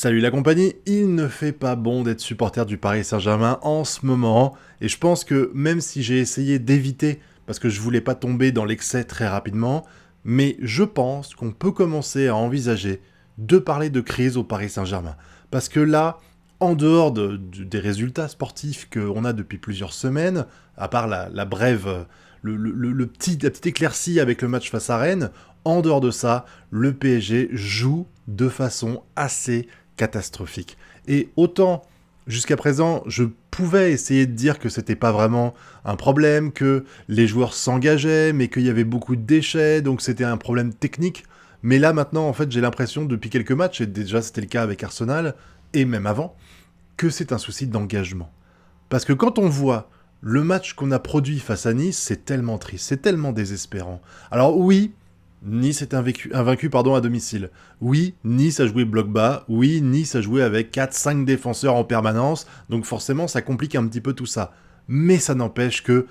Salut la compagnie, il ne fait pas bon d'être supporter du Paris Saint-Germain en ce moment, et je pense que même si j'ai essayé d'éviter, parce que je voulais pas tomber dans l'excès très rapidement, mais je pense qu'on peut commencer à envisager de parler de crise au Paris Saint-Germain. Parce que là, en dehors des résultats sportifs qu'on a depuis plusieurs semaines, à part la brève, la petite éclaircie avec le match face à Rennes, en dehors de ça, le PSG joue de façon assez catastrophique. Et autant, jusqu'à présent, je pouvais essayer de dire que c'était pas vraiment un problème, que les joueurs s'engageaient, mais qu'il y avait beaucoup de déchets, donc c'était un problème technique. Mais là, maintenant, en fait, j'ai l'impression, depuis quelques matchs, et déjà c'était le cas avec Arsenal, et même avant, que c'est un souci d'engagement. Parce que quand on voit le match qu'on a produit face à Nice, c'est tellement triste, c'est tellement désespérant. Alors oui, Nice est invaincu à domicile. Oui, Nice a joué bloc bas. Oui, Nice a joué avec 4-5 défenseurs en permanence. Donc forcément, ça complique un petit peu tout ça. Mais ça n'empêche que,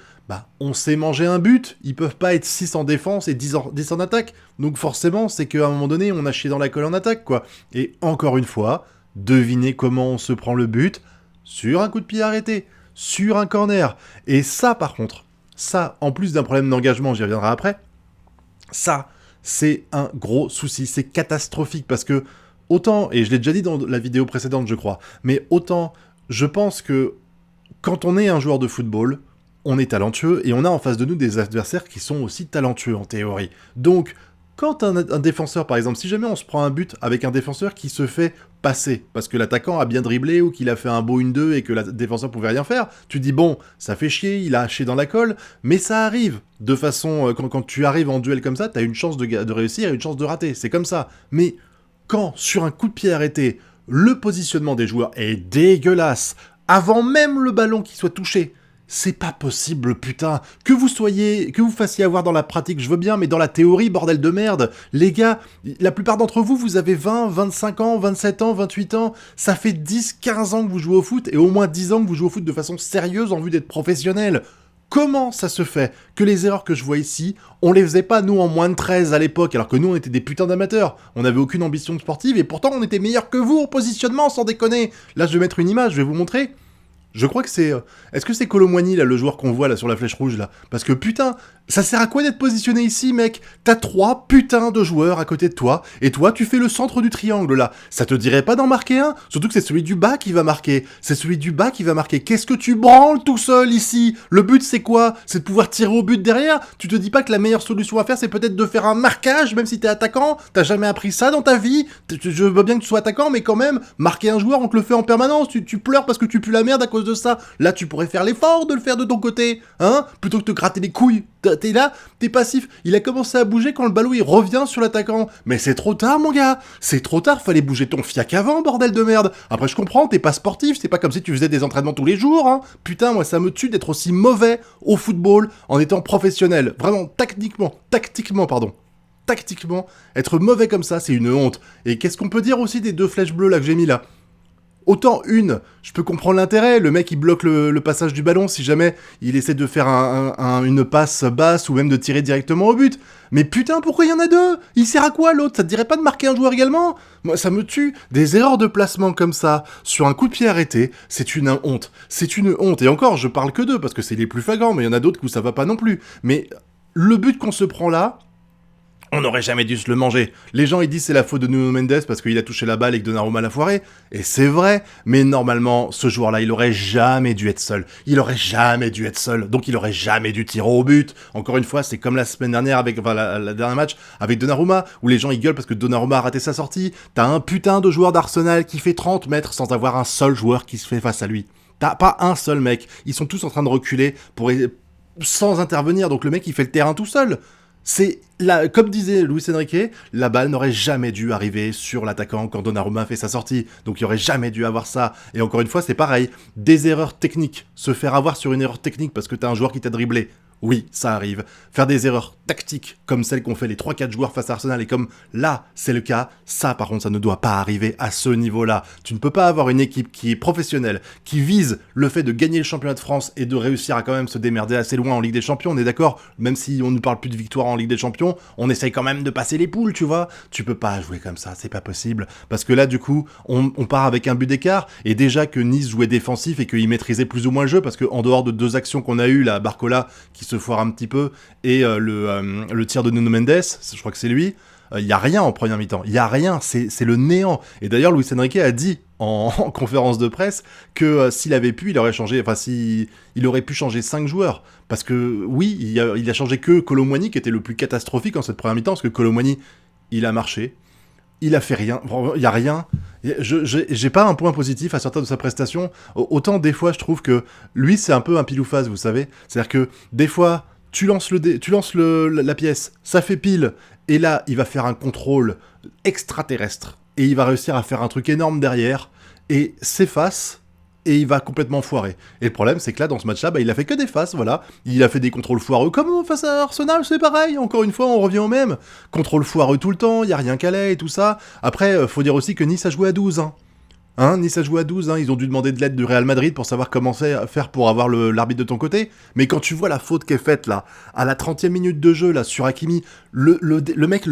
on sait manger un but. Ils peuvent pas être 6 en défense et 10 en attaque. Donc forcément, c'est qu'à un moment donné, on a chié dans la colle en attaque, quoi. Et encore une fois, devinez comment on se prend le but sur un coup de pied arrêté, sur un corner. Et ça, par contre, ça, en plus d'un problème d'engagement, j'y reviendrai après, ça, c'est un gros souci, c'est catastrophique parce que autant, et je l'ai déjà dit dans la vidéo précédente je crois, mais autant je pense que quand on est un joueur de football, on est talentueux et on a en face de nous des adversaires qui sont aussi talentueux en théorie. Donc quand un défenseur, par exemple, si jamais on se prend un but avec un défenseur qui se fait passer, parce que l'attaquant a bien dribblé ou qu'il a fait un beau 1-2 et que le défenseur pouvait rien faire, tu dis bon, ça fait chier, il a haché dans la colle, mais ça arrive. De façon, quand tu arrives en duel comme ça, t'as une chance de réussir et une chance de rater, c'est comme ça. Mais quand, sur un coup de pied arrêté, le positionnement des joueurs est dégueulasse, avant même le ballon qui soit touché, c'est pas possible, putain. Que vous fassiez avoir dans la pratique, je veux bien, mais dans la théorie, bordel de merde. Les gars, la plupart d'entre vous, vous avez 20, 25 ans, 27 ans, 28 ans. Ça fait 10, 15 ans que vous jouez au foot, et au moins 10 ans que vous jouez au foot de façon sérieuse en vue d'être professionnel. Comment ça se fait que les erreurs que je vois ici, on les faisait pas nous en moins de 13 à l'époque, alors que nous on était des putains d'amateurs, on n'avait aucune ambition sportive, et pourtant on était meilleurs que vous au positionnement, sans déconner. Là je vais mettre une image, je vais vous montrer. Je crois que c'est... Est-ce que c'est Kolo Muani, là, le joueur qu'on voit, là, sur la flèche rouge, là? Parce que, putain, ça sert à quoi d'être positionné ici, mec? T'as 3 putains de joueurs à côté de toi, et toi, tu fais le centre du triangle, là. Ça te dirait pas d'en marquer un? Surtout que c'est celui du bas qui va marquer. C'est celui du bas qui va marquer. Qu'est-ce que tu branles tout seul, ici? Le but, c'est quoi? C'est de pouvoir tirer au but derrière? Tu te dis pas que la meilleure solution à faire, c'est peut-être de faire un marquage, même si t'es attaquant? T'as jamais appris ça dans ta vie? Je veux bien que tu sois attaquant, mais quand même, marquer un joueur, on te le fait en permanence. Tu pleures parce que tu pues la merde à cause de ça. Là, tu pourrais faire l'effort de le faire de ton côté, hein, plutôt que de te gratter les couilles. T'es là, t'es passif. Il a commencé à bouger quand le ballon il revient sur l'attaquant. Mais c'est trop tard, mon gars. C'est trop tard, fallait bouger ton fiac avant, bordel de merde. Après, je comprends, t'es pas sportif, c'est pas comme si tu faisais des entraînements tous les jours, hein. Putain, moi, ça me tue d'être aussi mauvais au football en étant professionnel. Vraiment, tactiquement, être mauvais comme ça, c'est une honte. Et qu'est-ce qu'on peut dire aussi des 2 flèches bleues là que j'ai mis là? Autant une, je peux comprendre l'intérêt, le mec il bloque le passage du ballon si jamais il essaie de faire une passe basse ou même de tirer directement au but. Mais putain, pourquoi il y en a 2? Il sert à quoi l'autre? Ça te dirait pas de marquer un joueur également? Moi ça me tue. Des erreurs de placement comme ça, sur un coup de pied arrêté, c'est une honte. C'est une honte. Et encore, je parle que d'eux parce que c'est les plus flagrants, mais il y en a d'autres où ça va pas non plus. Mais le but qu'on se prend là, on n'aurait jamais dû se le manger. Les gens ils disent c'est la faute de Nuno Mendes parce qu'il a touché la balle et que Donnarumma l'a foiré. Et c'est vrai, mais normalement, ce joueur-là, il aurait jamais dû être seul. Donc il aurait jamais dû tirer au but. Encore une fois, c'est comme la semaine dernière avec, la dernière match avec Donnarumma, où les gens ils gueulent parce que Donnarumma a raté sa sortie. T'as un putain de joueur d'Arsenal qui fait 30 mètres sans avoir un seul joueur qui se fait face à lui. T'as pas un seul mec. Ils sont tous en train de reculer sans intervenir. Donc le mec il fait le terrain tout seul. C'est comme disait Luis Enrique, la balle n'aurait jamais dû arriver sur l'attaquant quand Donnarumma fait sa sortie. Donc il aurait jamais dû avoir ça. Et encore une fois, c'est pareil. Des erreurs techniques. Se faire avoir sur une erreur technique parce que t'as un joueur qui t'a dribblé. Oui, ça arrive. Faire des erreurs tactiques comme celles qu'ont fait les 3-4 joueurs face à Arsenal et comme là, c'est le cas, ça par contre, ça ne doit pas arriver à ce niveau-là. Tu ne peux pas avoir une équipe qui est professionnelle, qui vise le fait de gagner le championnat de France et de réussir à quand même se démerder assez loin en Ligue des Champions, on est d'accord? Même si on ne parle plus de victoire en Ligue des Champions, on essaye quand même de passer les poules, tu vois? Tu peux pas jouer comme ça, c'est pas possible. Parce que là, du coup, on part avec un but d'écart, et déjà que Nice jouait défensif et qu'il maîtrisait plus ou moins le jeu, parce qu'en dehors de 2 actions qu'on a eues, la Barcola qui se foire un petit peu, et le tir de Nuno Mendes, je crois que c'est lui, il y a rien en première mi-temps, il y a rien, c'est le néant. Et d'ailleurs, Luis Enrique a dit en conférence de presse que s'il avait pu, il aurait changé, enfin il aurait pu changer 5 joueurs, parce que oui, il a changé que Kolo Muani qui était le plus catastrophique en cette première mi-temps, parce que Kolo Muani, il a marché, il a fait rien, il y a rien. J'ai pas un point positif à sortir de sa prestation. Autant des fois, je trouve que lui, c'est un peu un pile ou face, vous savez. C'est-à-dire que des fois, tu lances la pièce, ça fait pile, et là, il va faire un contrôle extraterrestre, et il va réussir à faire un truc énorme derrière, et s'efface, et il va complètement foirer. Et le problème, c'est que là, dans ce match-là, il a fait que des passes, voilà. Il a fait des contrôles foireux, comme face à Arsenal, c'est pareil. Encore une fois, on revient au même. Contrôle foireux tout le temps, il y a rien qu'à l'aller et tout ça. Après, faut dire aussi que Nice a joué à 12, hein. Nice a joué à 12, ils ont dû demander de l'aide du Real Madrid pour savoir comment faire pour avoir l'arbitre de ton côté. Mais quand tu vois la faute qui est faite, là, à la 30e minute de jeu, là, sur Hakimi, le mec,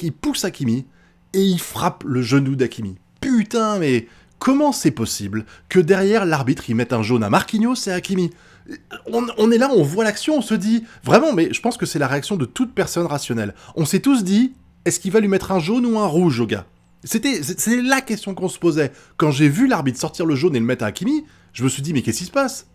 il pousse Hakimi, et il frappe le genou d'Hakimi. Putain, mais comment c'est possible que derrière l'arbitre il mette un jaune à Marquinhos et à Hakimi? On est là, on voit l'action, on se dit... Vraiment, mais je pense que c'est la réaction de toute personne rationnelle. On s'est tous dit, est-ce qu'il va lui mettre un jaune ou un rouge au gars? C'est la question qu'on se posait. Quand j'ai vu l'arbitre sortir le jaune et le mettre à Hakimi, je me suis dit, mais qu'est-ce qui se passe?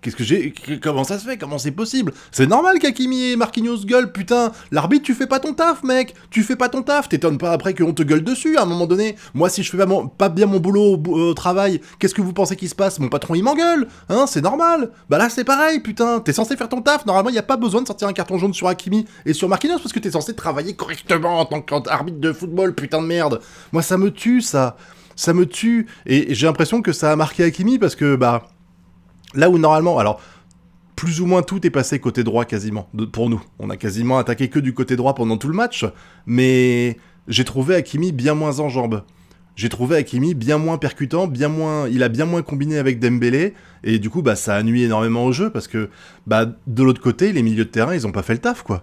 Comment ça se fait? Comment c'est possible? C'est normal qu'Hakimi et Marquinhos gueulent, putain. L'arbitre, tu fais pas ton taf, mec. Tu fais pas ton taf. T'étonnes pas après qu'on te gueule dessus à un moment donné. Moi, si je fais pas bien mon boulot au travail, qu'est-ce que vous pensez qui se passe? Mon patron, il m'engueule. Hein, c'est normal. Bah là, c'est pareil, putain. T'es censé faire ton taf. Normalement, y a pas besoin de sortir un carton jaune sur Hakimi et sur Marquinhos parce que t'es censé travailler correctement en tant qu'arbitre de football, putain de merde. Moi, ça me tue, ça. Ça me tue. Et j'ai l'impression que ça a marqué Hakimi parce que, là où normalement, alors, plus ou moins tout est passé côté droit quasiment, pour nous. On a quasiment attaqué que du côté droit pendant tout le match, mais j'ai trouvé Hakimi bien moins en jambes. J'ai trouvé Hakimi bien moins percutant, il a bien moins combiné avec Dembélé, et du coup, ça a nui énormément au jeu, parce que, de l'autre côté, les milieux de terrain, ils ont pas fait le taf, quoi.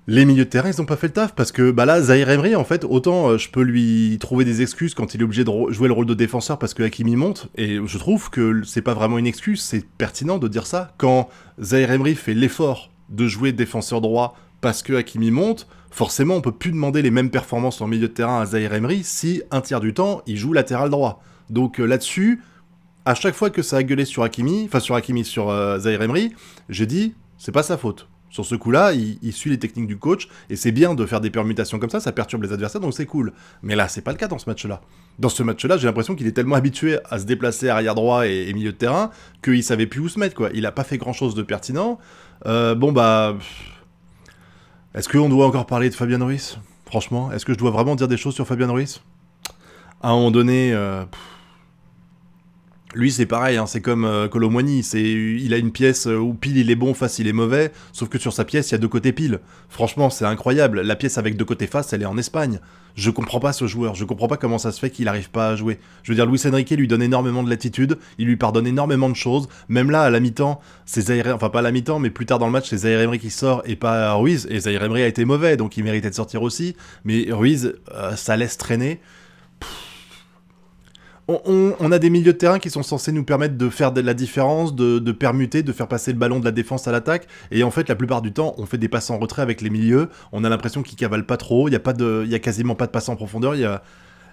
Les milieux de terrain, ils ont pas fait le taf, parce que là, Zaïre Emery, en fait, autant je peux lui trouver des excuses quand il est obligé de jouer le rôle de défenseur parce que Hakimi monte, et je trouve que c'est pas vraiment une excuse, c'est pertinent de dire ça. Quand Zaïre Emery fait l'effort de jouer défenseur droit parce que Hakimi monte, forcément on peut plus demander les mêmes performances en milieu de terrain à Zaïre Emery si un tiers du temps il joue latéral droit. Donc là-dessus, à chaque fois que ça a gueulé sur Zaïre Emery, j'ai dit, c'est pas sa faute. Sur ce coup-là, il suit les techniques du coach, et c'est bien de faire des permutations comme ça perturbe les adversaires, donc c'est cool. Mais là, c'est pas le cas dans ce match-là. Dans ce match-là, j'ai l'impression qu'il est tellement habitué à se déplacer arrière droit et milieu de terrain, qu'il savait plus où se mettre, quoi. Il a pas fait grand-chose de pertinent. Est-ce qu'on doit encore parler de Fabian Ruiz? Franchement, est-ce que je dois vraiment dire des choses sur Fabian Ruiz? À un moment donné... Lui, c'est pareil, c'est comme Kolo Muani, il a une pièce où pile il est bon, face il est mauvais, sauf que sur sa pièce, il y a 2 côtés pile. Franchement, c'est incroyable, la pièce avec 2 côtés face, elle est en Espagne. Je comprends pas ce joueur, je comprends pas comment ça se fait qu'il arrive pas à jouer. Je veux dire, Luis Enrique lui donne énormément de latitude, il lui pardonne énormément de choses, même là, à la mi-temps, c'est Zaïre, enfin pas à la mi-temps, mais plus tard dans le match, c'est Zaïre Emery qui sort et pas Ruiz, et Zaïre Emery a été mauvais, donc il méritait de sortir aussi, mais Ruiz, ça laisse traîner. On a des milieux de terrain qui sont censés nous permettre de faire de la différence, de permuter, de faire passer le ballon de la défense à l'attaque, et en fait la plupart du temps on fait des passes en retrait avec les milieux, on a l'impression qu'ils cavalent pas trop, il y a quasiment pas de passes en profondeur, il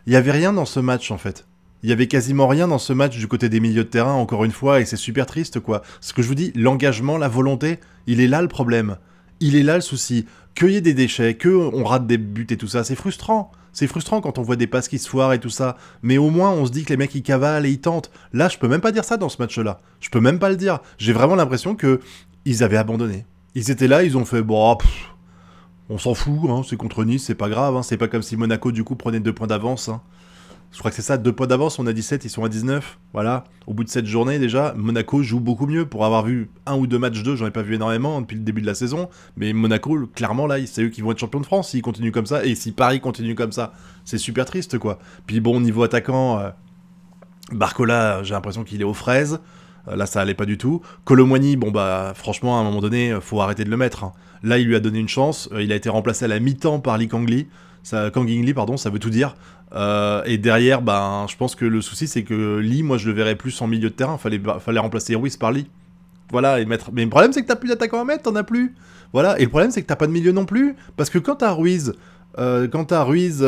y avait rien dans ce match en fait. Il y avait quasiment rien dans ce match du côté des milieux de terrain, encore une fois, et c'est super triste quoi. Ce que je vous dis, l'engagement, la volonté, il est là le problème. Il est là le souci. Qu'il y ait des déchets, qu'on rate des buts et tout ça, c'est frustrant. C'est frustrant quand on voit des passes qui se foirent et tout ça. Mais au moins, on se dit que les mecs, ils cavalent et ils tentent. Là, je peux même pas dire ça dans ce match-là. Je peux même pas le dire. J'ai vraiment l'impression que ils avaient abandonné. Ils étaient là, ils ont fait, on s'en fout, c'est contre Nice, c'est pas grave. C'est pas comme si Monaco, du coup, prenait 2 points d'avance. Je crois que c'est ça, 2 points d'avance, on a 17, ils sont à 19. Voilà, au bout de cette journée déjà, Monaco joue beaucoup mieux. Pour avoir vu un ou deux matchs d'eux, j'en ai pas vu énormément depuis le début de la saison. Mais Monaco, clairement là, c'est eux qui vont être champions de France s'ils continuent comme ça. Et si Paris continue comme ça, c'est super triste quoi. Puis bon, niveau attaquant, Barcola, j'ai l'impression qu'il est aux fraises. Là, ça allait pas du tout. Kolo Muani, bon bah, franchement, à un moment donné, faut arrêter de le mettre. Hein. Là, il lui a donné une chance. Il a été remplacé à la mi-temps par Lee Kang-Lee. Kang In-lee, pardon, ça veut tout dire. Et derrière, ben, je pense que le souci, c'est que Lee, moi, je le verrais plus en milieu de terrain. Fallait remplacer Ruiz par Lee. Voilà, et mettre. Mais le problème, c'est que t'as plus d'attaquant à mettre, t'en as plus. Voilà, et le problème, c'est que t'as pas de milieu non plus. Parce que quand t'as Ruiz, Ruiz,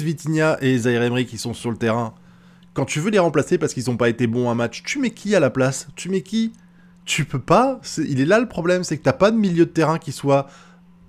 Vitinha et Zaïre Emery qui sont sur le terrain, quand tu veux les remplacer parce qu'ils ont pas été bons un match, tu mets qui à la place? Tu mets qui? Tu peux pas. Il est là le problème, c'est que t'as pas de milieu de terrain qui soit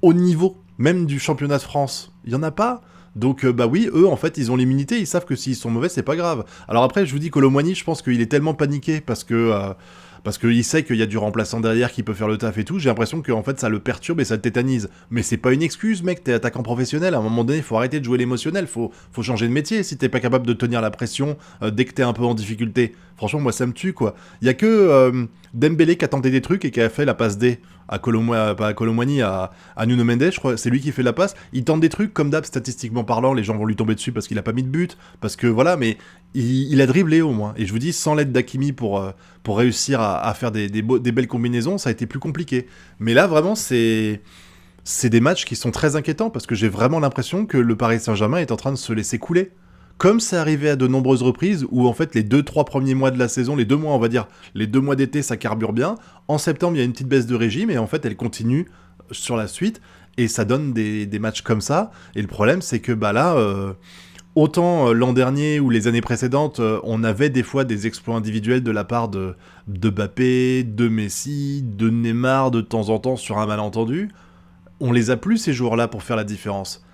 au niveau, même du championnat de France. Il y en a pas. Donc, bah oui, eux, en fait, ils ont l'immunité, ils savent que s'ils sont mauvais, c'est pas grave. Alors après, je vous dis, Kolo Muani, je pense qu'il est tellement paniqué parce qu'il sait qu'il y a du remplaçant derrière qui peut faire le taf et tout, j'ai l'impression que en fait ça le perturbe et ça le tétanise. Mais c'est pas une excuse, mec, t'es attaquant professionnel, à un moment donné, faut arrêter de jouer l'émotionnel, faut changer de métier si t'es pas capable de tenir la pression dès que t'es un peu en difficulté. Franchement, moi ça me tue quoi. Il y a que Dembélé qui a tenté des trucs et qui a fait la passe D à Kolo Muani, à Nuno Mendes, je crois, c'est lui qui fait la passe. Il tente des trucs, comme d'hab, statistiquement parlant, les gens vont lui tomber dessus parce qu'il a pas mis de but, parce que voilà, mais il a dribblé au moins. Et je vous dis, sans l'aide d'Hakimi pour réussir à faire des belles combinaisons, ça a été plus compliqué. Mais là, vraiment, c'est des matchs qui sont très inquiétants parce que j'ai vraiment l'impression que le Paris Saint-Germain est en train de se laisser couler. Comme c'est arrivé à de nombreuses reprises où en fait les 2-3 premiers mois de la saison, les 2 mois on va dire, les 2 mois d'été ça carbure bien. En septembre il y a une petite baisse de régime et en fait elle continue sur la suite et ça donne des matchs comme ça. Et le problème c'est que bah là, autant l'an dernier ou les années précédentes, on avait des fois des exploits individuels de la part de Mbappé, de Messi, de Neymar de temps en temps sur un malentendu. On les a plus ces joueurs-là pour faire la différence.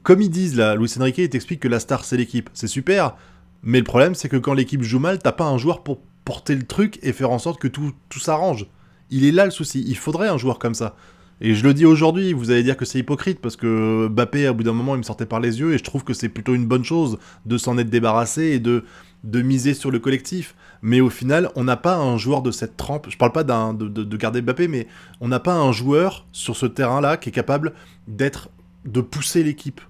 Comme ils disent là, Luis Enrique il t'explique que la star c'est l'équipe, c'est super, mais le problème c'est que quand l'équipe joue mal, t'as pas un joueur pour porter le truc et faire en sorte que tout s'arrange. Il est là le souci, il faudrait un joueur comme ça. Et je le dis aujourd'hui, vous allez dire que c'est hypocrite parce que Mbappé, à bout d'un moment, il me sortait par les yeux et je trouve que c'est plutôt une bonne chose de s'en être débarrassé et de miser sur le collectif. Mais au final, on n'a pas un joueur de cette trempe, je parle pas de garder Mbappé, mais on n'a pas un joueur sur ce terrain-là qui est capable de pousser l'équipe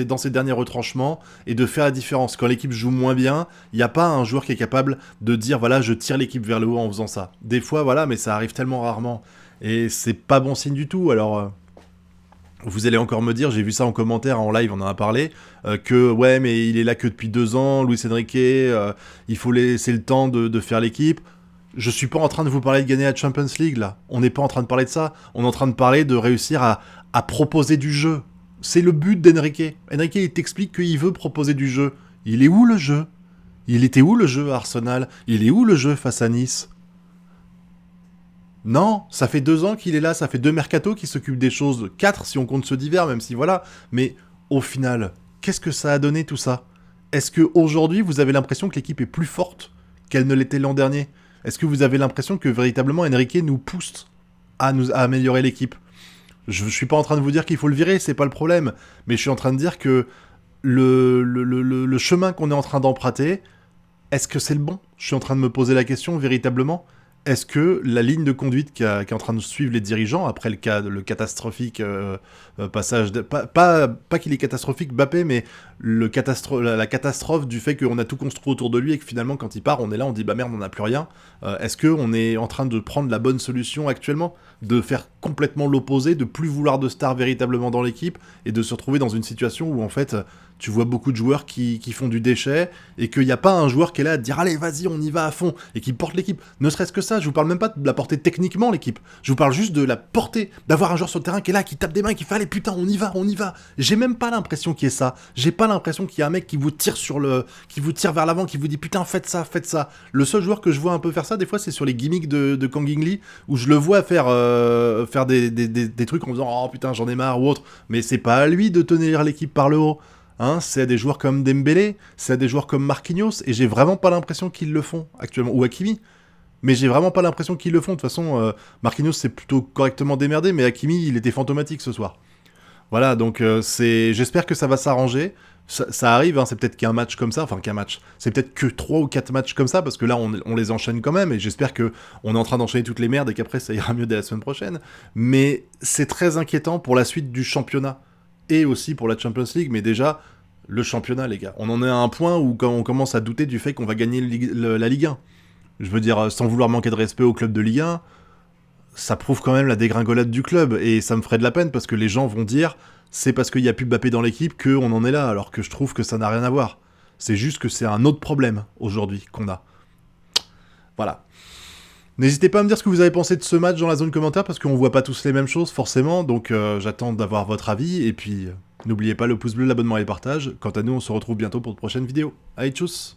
dans ses derniers retranchements et de faire la différence. Quand l'équipe joue moins bien, il n'y a pas un joueur qui est capable de dire voilà, je tire l'équipe vers le haut en faisant ça. Des fois, voilà, mais ça arrive tellement rarement. Et c'est pas bon signe du tout. Alors, vous allez encore me dire, j'ai vu ça en commentaire, en live, on en a parlé, que ouais, mais il est là que depuis 2 ans, Luis Enrique, il faut laisser le temps de faire l'équipe. Je suis pas en train de vous parler de gagner la Champions League, là. On n'est pas en train de parler de ça. On est en train de parler de réussir à proposer du jeu. C'est le but d'Enrique. Enrique, il t'explique qu'il veut proposer du jeu. Il est où le jeu? Il était où le jeu à Arsenal? Il est où le jeu face à Nice? Non, ça fait 2 ans qu'il est là, ça fait 2 mercatos qui s'occupent des choses. 4 si on compte ceux d'hiver, même si voilà. Mais au final, qu'est-ce que ça a donné tout ça? Est-ce qu'aujourd'hui, vous avez l'impression que l'équipe est plus forte qu'elle ne l'était l'an dernier? Est-ce que vous avez l'impression que véritablement Enrique nous pousse à améliorer l'équipe? Je suis pas en train de vous dire qu'il faut le virer, c'est pas le problème. Mais je suis en train de dire que le chemin qu'on est en train d'emprunter, est-ce que c'est le bon? Je suis en train de me poser la question véritablement. Est-ce que la ligne de conduite qui est en train de suivre les dirigeants, après le catastrophique passage... Pas qu'il est catastrophique, Mbappé, mais la catastrophe du fait qu'on a tout construit autour de lui et que finalement, quand il part, on est là, on dit « bah merde, on n'a plus rien ». Est-ce qu'on est en train de prendre la bonne solution actuellement? De faire complètement l'opposé, de plus vouloir de stars véritablement dans l'équipe et de se retrouver dans une situation où en fait... Tu vois beaucoup de joueurs qui font du déchet et qu'il n'y a pas un joueur qui est là à dire allez vas-y on y va à fond et qui porte l'équipe. Ne serait-ce que ça, je vous parle même pas de la porter techniquement l'équipe, je vous parle juste de la porter, d'avoir un joueur sur le terrain qui est là, qui tape des mains, qui fait allez putain on y va. J'ai même pas l'impression qu'il y ait ça, j'ai pas l'impression qu'il y a un mec qui vous tire qui vous tire vers l'avant, qui vous dit putain faites ça. Le seul joueur que je vois un peu faire ça des fois c'est sur les gimmicks de Kang In-lee où je le vois faire des trucs en disant oh putain j'en ai marre ou autre, mais c'est pas à lui de tenir l'équipe par le haut. Hein, c'est à des joueurs comme Dembélé, c'est à des joueurs comme Marquinhos, et j'ai vraiment pas l'impression qu'ils le font actuellement, ou Hakimi, mais j'ai vraiment pas l'impression qu'ils le font. De toute façon, Marquinhos s'est plutôt correctement démerdé, mais Hakimi, il était fantomatique ce soir. Voilà, donc j'espère que ça va s'arranger. Ça arrive, hein, c'est peut-être qu'un match comme ça, enfin qu'un match, c'est peut-être que 3 ou 4 matchs comme ça, parce que là on les enchaîne quand même, et j'espère que on est en train d'enchaîner toutes les merdes et qu'après ça ira mieux dès la semaine prochaine. Mais c'est très inquiétant pour la suite du championnat, et aussi pour la Champions League, mais déjà, le championnat les gars. On en est à un point où quand on commence à douter du fait qu'on va gagner la Ligue 1. Je veux dire, sans vouloir manquer de respect au club de Ligue 1, ça prouve quand même la dégringolade du club, et ça me ferait de la peine parce que les gens vont dire c'est parce qu'il y a plus Mbappé dans l'équipe qu'on en est là, alors que je trouve que ça n'a rien à voir. C'est juste que c'est un autre problème aujourd'hui qu'on a. Voilà. N'hésitez pas à me dire ce que vous avez pensé de ce match dans la zone commentaire parce qu'on voit pas tous les mêmes choses forcément, donc j'attends d'avoir votre avis, et puis n'oubliez pas le pouce bleu, l'abonnement et le partage. Quant à nous, on se retrouve bientôt pour de prochaines vidéos. Allez, tchuss!